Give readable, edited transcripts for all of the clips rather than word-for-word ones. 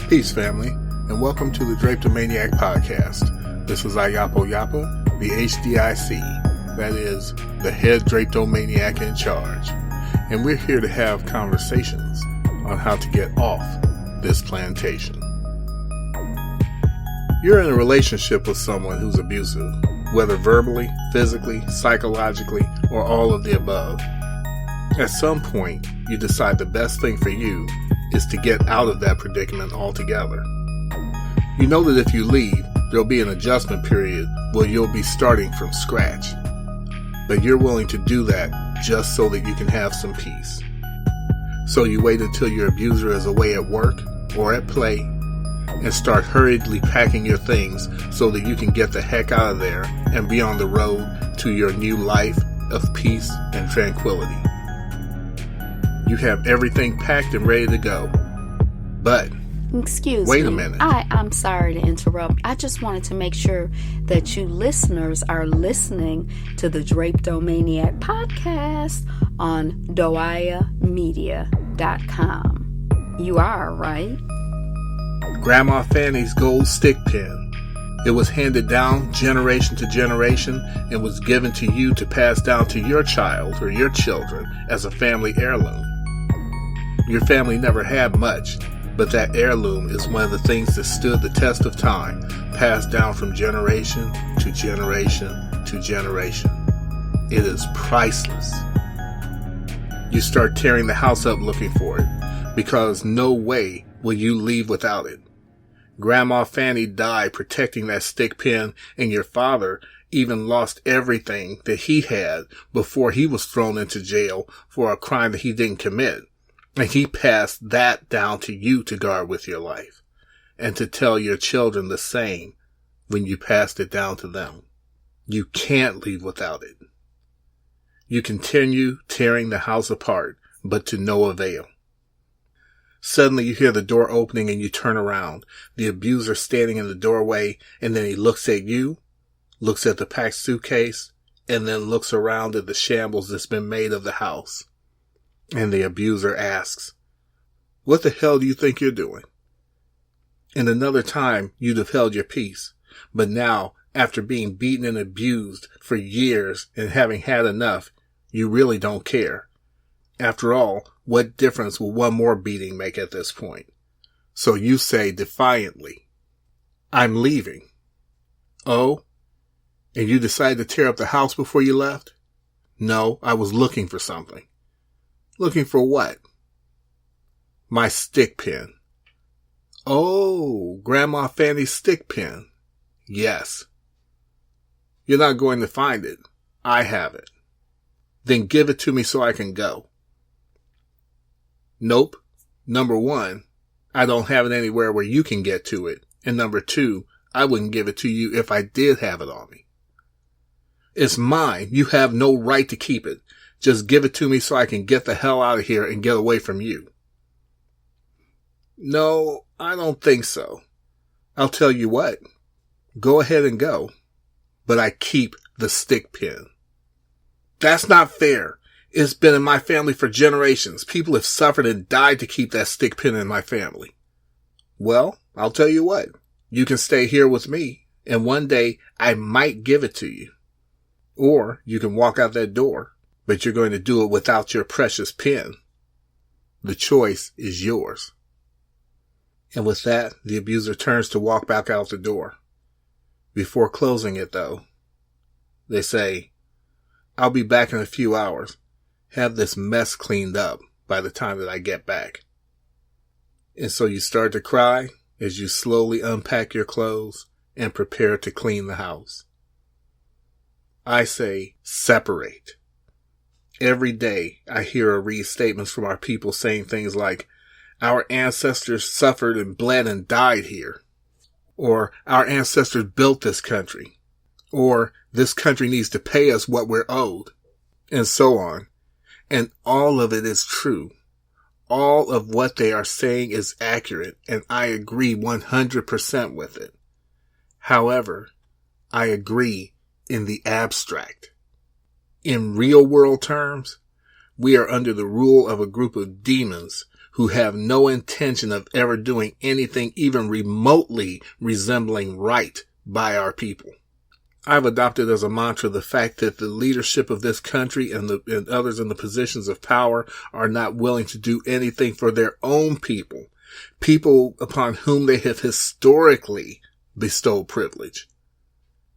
Peace, family, and welcome to the Drapetomaniac Podcast. This is Ayapo Yapa, the HDIC, that is, the head Drapetomaniac in charge, and we're here to have conversations on how to get off this plantation. You're in a relationship with someone who's abusive, whether verbally, physically, psychologically, or all of the above. At some point, you decide the best thing for you is to get out of that predicament altogether. You know that if you leave, there'll be an adjustment period where you'll be starting from scratch. But you're willing to do that just so that you can have some peace. So you wait until your abuser is away at work or at play and start hurriedly packing your things so that you can get the heck out of there and be on the road to your new life of peace and tranquility. You have everything packed and ready to go. But wait a minute. I'm sorry to interrupt. I just wanted to make sure that you listeners are listening to the Drapetomaniac podcast on doayamedia.com. You are, right? Grandma Fanny's gold stick pin. It was handed down generation to generation and was given to you to pass down to your child or your children as a family heirloom. Your family never had much, but that heirloom is one of the things that stood the test of time, passed down from generation to generation to generation. It is priceless. You start tearing the house up looking for it, because no way will you leave without it. Grandma Fanny died protecting that stick pin, and your father even lost everything that he had before he was thrown into jail for a crime that he didn't commit. And he passed that down to you to guard with your life, and to tell your children the same when you passed it down to them. You can't leave without it. You continue tearing the house apart, but to no avail. Suddenly you hear the door opening and you turn around, the abuser standing in the doorway, and then he looks at you, looks at the packed suitcase, and then looks around at the shambles that's been made of the house. And the abuser asks, "What the hell do you think you're doing?" In another time, you'd have held your peace. But now, after being beaten and abused for years and having had enough, you really don't care. After all, what difference will one more beating make at this point? So you say defiantly, "I'm leaving." Oh? And you decide to tear up the house before you left? No, I was looking for something. Looking for what? My stick pin. Oh, Grandma Fanny's stick pin. Yes. You're not going to find it. I have it. Then give it to me so I can go. Nope. Number one, I don't have it anywhere where you can get to it. And number two, I wouldn't give it to you if I did have it on me. It's mine. You have no right to keep it. Just give it to me so I can get the hell out of here and get away from you. No, I don't think so. I'll tell you what. Go ahead and go. But I keep the stick pin. That's not fair. It's been in my family for generations. People have suffered and died to keep that stick pin in my family. Well, I'll tell you what. You can stay here with me, and one day I might give it to you. Or you can walk out that door. But you're going to do it without your precious pen. The choice is yours. And with that, the abuser turns to walk back out the door. Before closing it, though, they say, "I'll be back in a few hours. Have this mess cleaned up by the time that I get back." And so you start to cry as you slowly unpack your clothes and prepare to clean the house. I say, separate. Every day I hear or read statements from our people saying things like, "Our ancestors suffered and bled and died here." Or, "Our ancestors built this country." Or, "This country needs to pay us what we're owed." And so on. And all of it is true. All of what they are saying is accurate, and I agree 100% with it. However, I agree in the abstract. In real world terms, we are under the rule of a group of demons who have no intention of ever doing anything even remotely resembling right by our people. I've adopted as a mantra the fact that the leadership of this country and others in the positions of power are not willing to do anything for their own people, people upon whom they have historically bestowed privilege.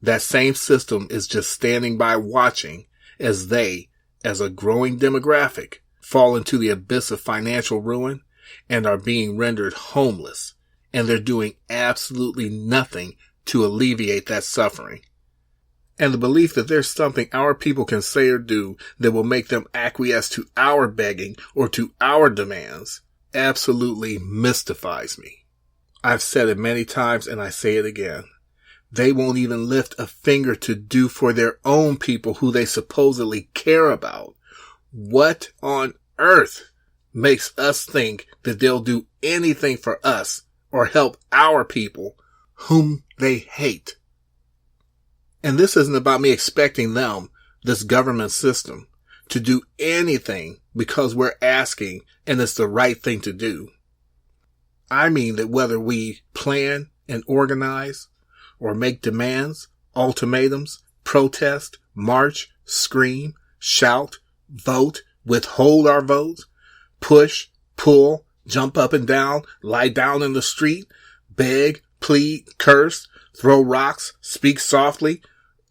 That same system is just standing by watching as they, as a growing demographic, fall into the abyss of financial ruin and are being rendered homeless, and they're doing absolutely nothing to alleviate that suffering. And the belief that there's something our people can say or do that will make them acquiesce to our begging or to our demands absolutely mystifies me. I've said it many times and I say it again. They won't even lift a finger to do for their own people who they supposedly care about. What on earth makes us think that they'll do anything for us or help our people whom they hate? And this isn't about me expecting them, this government system, to do anything because we're asking and it's the right thing to do. I mean that whether we plan and organize or make demands, ultimatums, protest, march, scream, shout, vote, withhold our votes, push, pull, jump up and down, lie down in the street, beg, plead, curse, throw rocks, speak softly,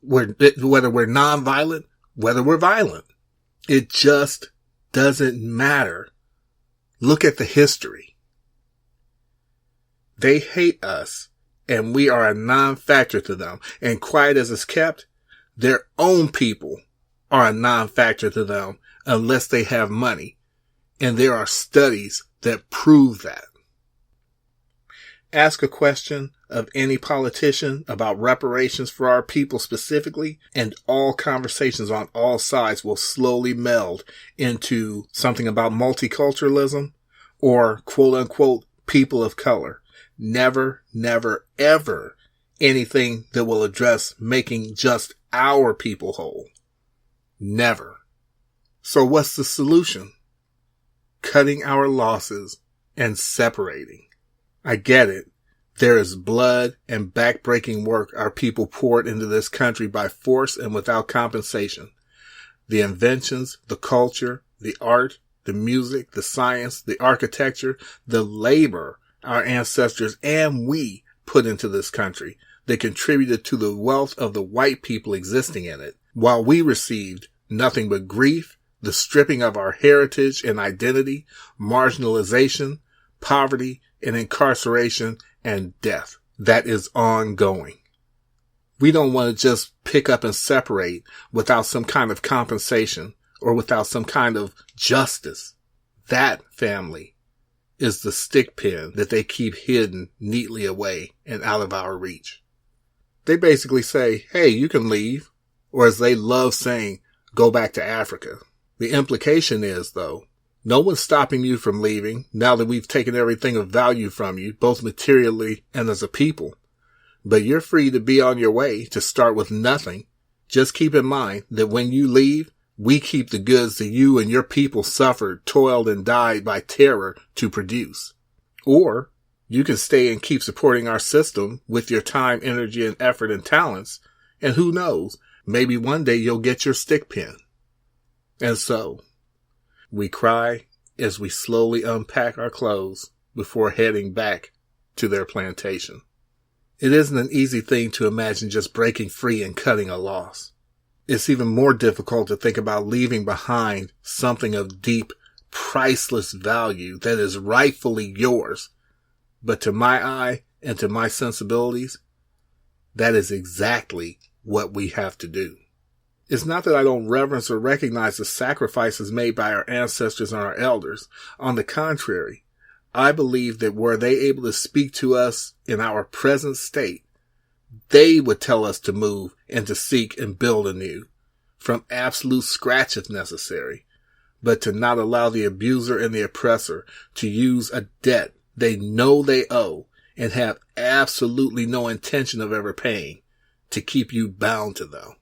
whether we're nonviolent, whether we're violent. It just doesn't matter. Look at the history. They hate us, and we are a non-factor to them. And quiet as it's kept, their own people are a non-factor to them unless they have money. And there are studies that prove that. Ask a question of any politician about reparations for our people specifically, and all conversations on all sides will slowly meld into something about multiculturalism or quote unquote people of color. Never, never, ever anything that will address making just our people whole. Never. So what's the solution? Cutting our losses and separating. I get it. There is blood and backbreaking work our people poured into this country by force and without compensation. The inventions, the culture, the art, the music, the science, the architecture, the labor our ancestors and we put into this country that contributed to the wealth of the white people existing in it, while we received nothing but grief, the stripping of our heritage and identity, marginalization, poverty, and incarceration and death that is ongoing. We don't want to just pick up and separate without some kind of compensation or without some kind of justice. That, family, is the stick pin that they keep hidden neatly away and out of our reach. They basically say, hey, you can leave, or as they love saying, go back to Africa. The implication is, though, no one's stopping you from leaving now that we've taken everything of value from you, both materially and as a people. But you're free to be on your way, to start with nothing. Just keep in mind that when you leave, we keep the goods that you and your people suffered, toiled, and died by terror to produce. Or you can stay and keep supporting our system with your time, energy, and effort and talents. And who knows, maybe one day you'll get your stick pin. And so, we cry as we slowly unpack our clothes before heading back to their plantation. It isn't an easy thing to imagine just breaking free and cutting a loss. It's even more difficult to think about leaving behind something of deep, priceless value that is rightfully yours. But to my eye and to my sensibilities, that is exactly what we have to do. It's not that I don't reverence or recognize the sacrifices made by our ancestors and our elders. On the contrary, I believe that were they able to speak to us in our present state, they would tell us to move and to seek and build anew, from absolute scratch if necessary, but to not allow the abuser and the oppressor to use a debt they know they owe and have absolutely no intention of ever paying to keep you bound to them.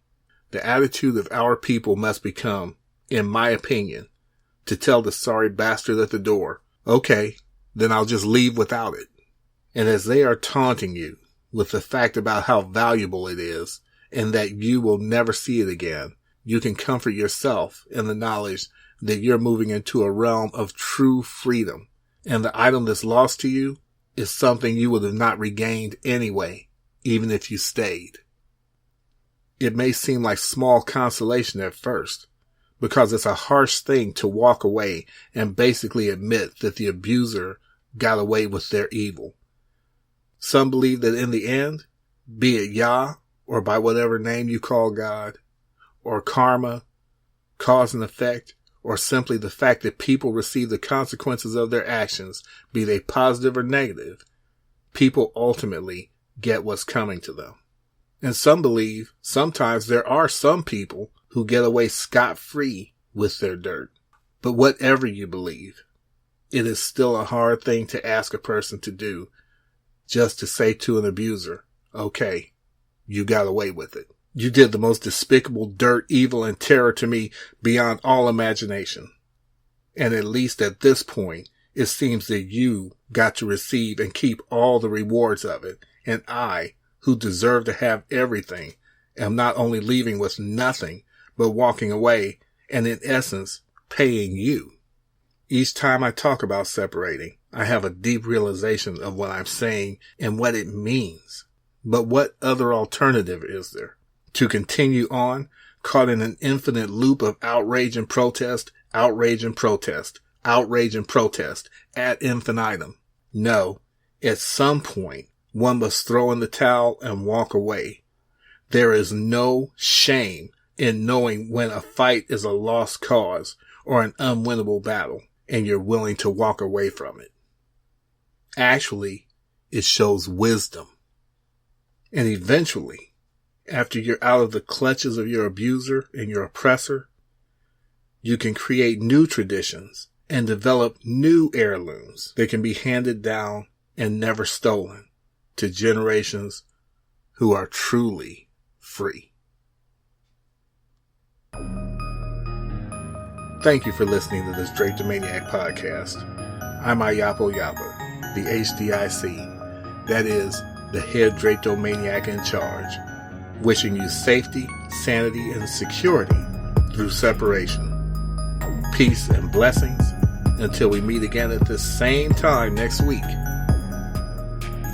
The attitude of our people must become, in my opinion, to tell the sorry bastard at the door, Okay, then I'll just leave without it. And as they are taunting you with the fact about how valuable it is and that you will never see it again, you can comfort yourself in the knowledge that you're moving into a realm of true freedom. And the item that's lost to you is something you would have not regained anyway, even if you stayed. It may seem like small consolation at first, because it's a harsh thing to walk away and basically admit that the abuser got away with their evil. Some believe that in the end, be it Yah or by whatever name you call God, or karma, cause and effect, or simply the fact that people receive the consequences of their actions, be they positive or negative, people ultimately get what's coming to them. And some believe sometimes there are some people who get away scot-free with their dirt. But whatever you believe, it is still a hard thing to ask a person to do, just to say to an abuser, okay, you got away with it. You did the most despicable dirt, evil, and terror to me beyond all imagination. And at least at this point, it seems that you got to receive and keep all the rewards of it, and I, who deserve to have everything, am not only leaving with nothing, but walking away and in essence, paying you. Each time I talk about separating, I have a deep realization of what I'm saying and what it means. But what other alternative is there? To continue on, caught in an infinite loop of outrage and protest, outrage and protest, outrage and protest, ad infinitum. No, at some point, one must throw in the towel and walk away. There is no shame in knowing when a fight is a lost cause or an unwinnable battle, and you're willing to walk away from it. Actually, it shows wisdom. And eventually, after you're out of the clutches of your abuser and your oppressor, you can create new traditions and develop new heirlooms that can be handed down and never stolen to generations who are truly free. Thank you for listening to this Drapetomaniac podcast. I'm Ayapo Yapa, the HDIC, that is, the head Drapetomaniac in charge, wishing you safety, sanity, and security through separation. Peace and blessings until we meet again at the same time next week.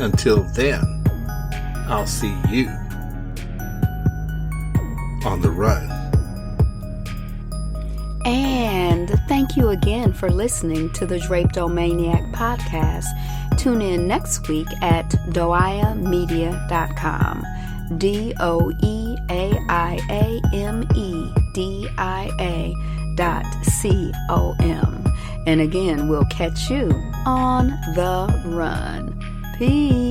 Until then, I'll see you on the run. And thank you again for listening to the Drapetomaniac podcast. Tune in next week at doiamedia.com. DOIAMEDIA.com. And again, we'll catch you on the run. Peace.